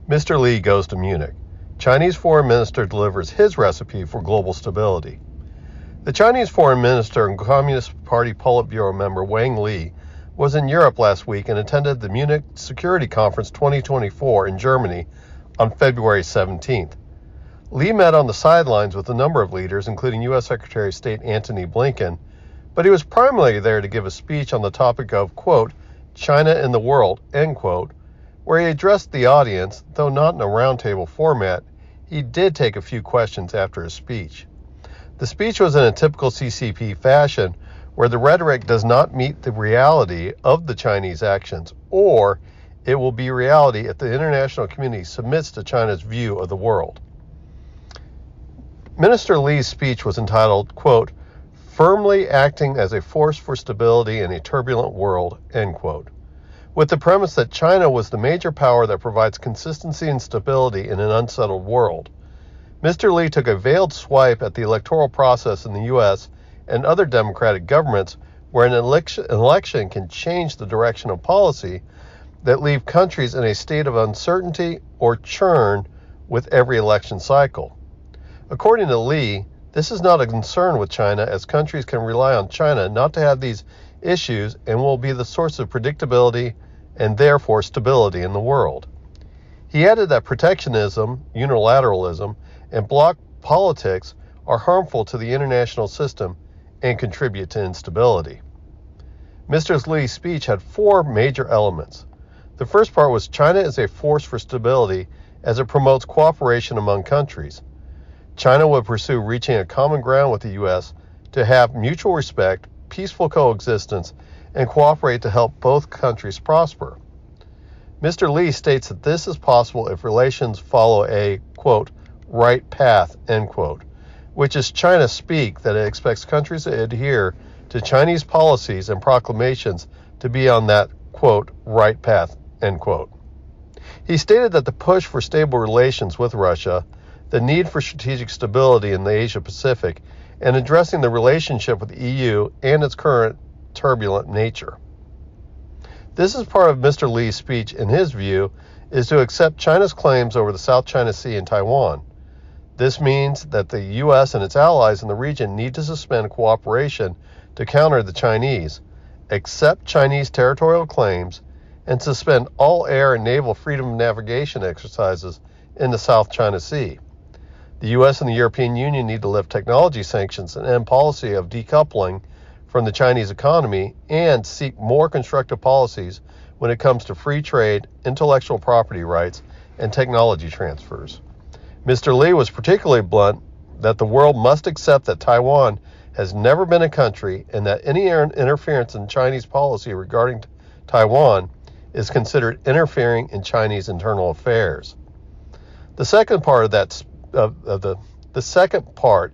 Mr. Li goes to Munich. Chinese foreign minister delivers his recipe for global stability. The Chinese foreign minister and Communist Party Politburo member Wang Li was in Europe last week and attended the Munich Security Conference 2024 in Germany on February 17th. Li met on the sidelines with a number of leaders, including U.S. Secretary of State Antony Blinken, but he was primarily there to give a speech on the topic of, quote, China in the world, end quote, where he addressed the audience, though not in a roundtable format. He did take a few questions after his speech. The speech was in a typical CCP fashion, where the rhetoric does not meet the reality of the Chinese actions, or it will be reality if the international community submits to China's view of the world. Minister Li's speech was entitled, quote, firmly acting as a force for stability in a turbulent world, end quote, with the premise that China was the major power that provides consistency and stability in an unsettled world. Mr. Li took a veiled swipe at the electoral process in the U.S. and other democratic governments where an election can change the direction of policy that leave countries in a state of uncertainty or churn with every election cycle. According to Li, this is not a concern with China, as countries can rely on China not to have these issues and will be the source of predictability and therefore stability in the world. He added that protectionism, unilateralism, and bloc politics are harmful to the international system and contribute to instability. Mr. Li's speech had four major elements. The first part was China is a force for stability as it promotes cooperation among countries. China would pursue reaching a common ground with the U.S. to have mutual respect, peaceful coexistence, and cooperate to help both countries prosper. Mr. Li states that this is possible if relations follow a, quote, right path, end quote, which is China speak that it expects countries to adhere to Chinese policies and proclamations to be on that, quote, right path, end quote. He stated that the push for stable relations with Russia, the need for strategic stability in the Asia-Pacific, and addressing the relationship with the EU and its current turbulent nature. This is part of Mr. Li's speech, in his view, is to accept China's claims over the South China Sea and Taiwan. This means that the U.S. and its allies in the region need to suspend cooperation to counter the Chinese, accept Chinese territorial claims, and suspend all air and naval freedom of navigation exercises in the South China Sea. The U.S. and the European Union need to lift technology sanctions and end policy of decoupling from the Chinese economy and seek more constructive policies when it comes to free trade, intellectual property rights, and technology transfers. Mr. Li was particularly blunt that the world must accept that Taiwan has never been a country and that any interference in Chinese policy regarding Taiwan is considered interfering in Chinese internal affairs. The second part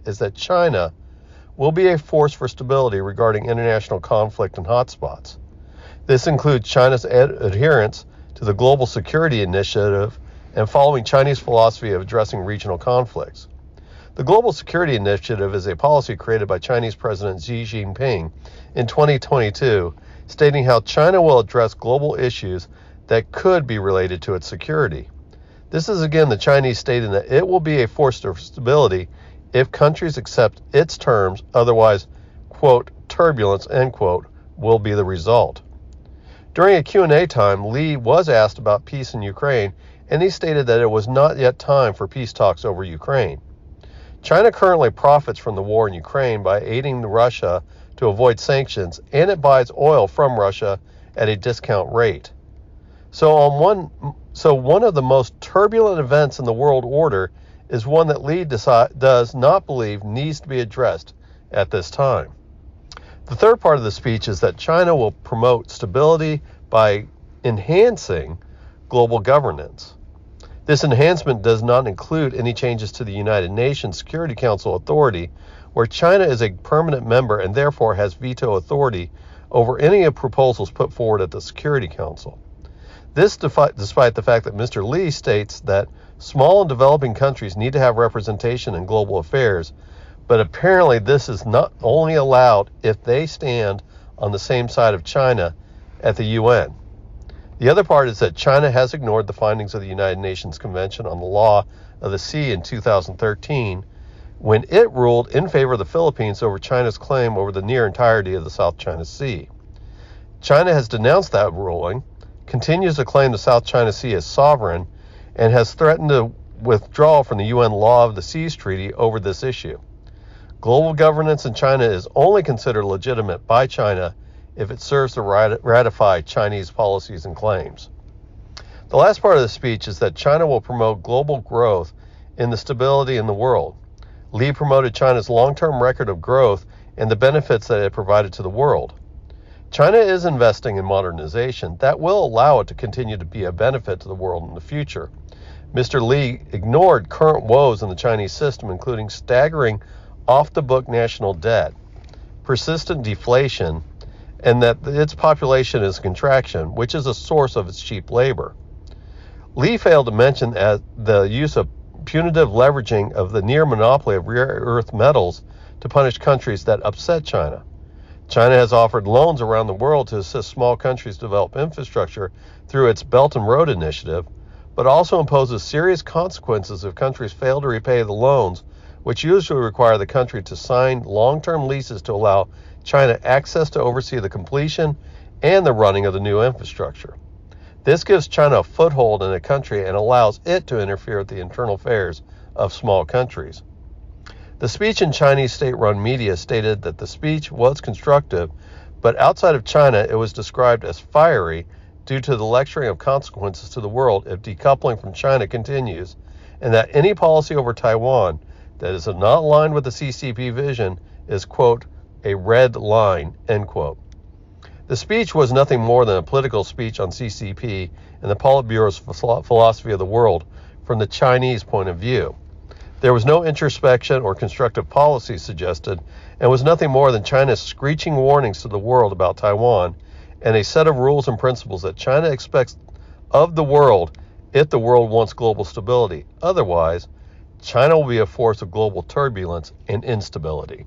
is that China will be a force for stability regarding international conflict and hotspots. This includes China's adherence to the Global Security Initiative and following Chinese philosophy of addressing regional conflicts. The Global Security Initiative is a policy created by Chinese President Xi Jinping in 2022, stating how China will address global issues that could be related to its security. This is again the Chinese stating that it will be a force for stability if countries accept its terms, otherwise, quote, turbulence, end quote, will be the result. During a Q&A time, Li was asked about peace in Ukraine, and he stated that it was not yet time for peace talks over Ukraine. China currently profits from the war in Ukraine by aiding Russia to avoid sanctions, and it buys oil from Russia at a discount rate. So one of the most turbulent events in the world order is one that Li does not believe needs to be addressed at this time. The third part of the speech is that China will promote stability by enhancing global governance. This enhancement does not include any changes to the United Nations Security Council authority, where China is a permanent member and therefore has veto authority over any of proposals put forward at the Security Council. This despite the fact that Mr. Li states that small and developing countries need to have representation in global affairs, but apparently this is not only allowed if they stand on the same side of China at the UN. The other part is that China has ignored the findings of the United Nations Convention on the Law of the Sea in 2013 when it ruled in favor of the Philippines over China's claim over the near entirety of the South China Sea. China has denounced that ruling, continues to claim the South China Sea as sovereign, and has threatened to withdraw from the UN Law of the Seas Treaty over this issue. Global governance in China is only considered legitimate by China if it serves to ratify Chinese policies and claims. The last part of the speech is that China will promote global growth in the stability in the world. Li promoted China's long-term record of growth and the benefits that it provided to the world. China is investing in modernization that will allow it to continue to be a benefit to the world in the future. Mr. Li ignored current woes in the Chinese system, including staggering off-the-book national debt, persistent deflation, and that its population is contraction, which is a source of its cheap labor. Li failed to mention the use of punitive leveraging of the near monopoly of rare earth metals to punish countries that upset China. China has offered loans around the world to assist small countries develop infrastructure through its Belt and Road Initiative, but also imposes serious consequences if countries fail to repay the loans, which usually require the country to sign long-term leases to allow China access to oversee the completion and the running of the new infrastructure. This gives China a foothold in a country and allows it to interfere with the internal affairs of small countries. The speech in Chinese state-run media stated that the speech was constructive, but outside of China it was described as fiery due to the lecturing of consequences to the world if decoupling from China continues, and that any policy over Taiwan that is not aligned with the CCP vision is, quote, a red line, end quote. The speech was nothing more than a political speech on CCP and the Politburo's philosophy of the world from the Chinese point of view. There was no introspection or constructive policy suggested, and was nothing more than China's screeching warnings to the world about Taiwan and a set of rules and principles that China expects of the world if the world wants global stability. Otherwise, China will be a force of global turbulence and instability.